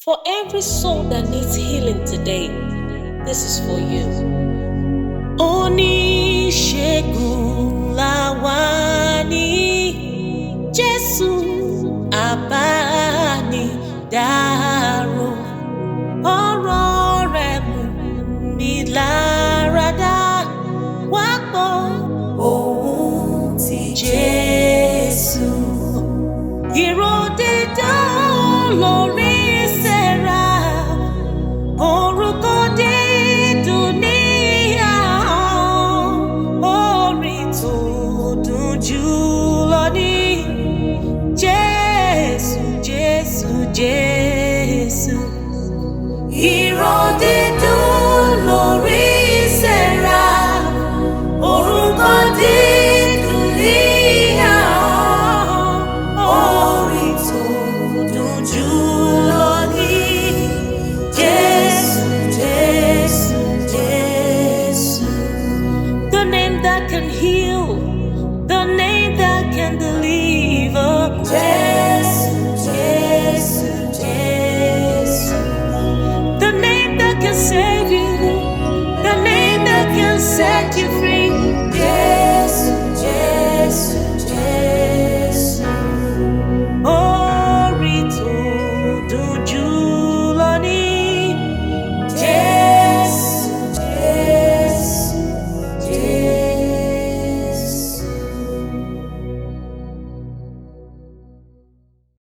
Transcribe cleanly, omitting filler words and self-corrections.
For every soul that needs healing today, this is for you. Oníṣègùn làwa ní Jésù abánidárò. Ọ̀rọ̀ rẹ̀ mú mi láradá. Wá gbọ́ ohùn ti Jésù. Ìró dídùn lórí ìsẹ̀ra, orúkọ dídùn ní ahọ́n, orin tó dùn jù lọ ní Jésù, Jésù, Jésù. Ìró dídùn lórí ìsẹ̀ra, orúkọ dídùn ní ahọ́n, orin tó dùn jù lọ ní Jésù, Jésù, Jésù. The name that can heal, the name that can deliver.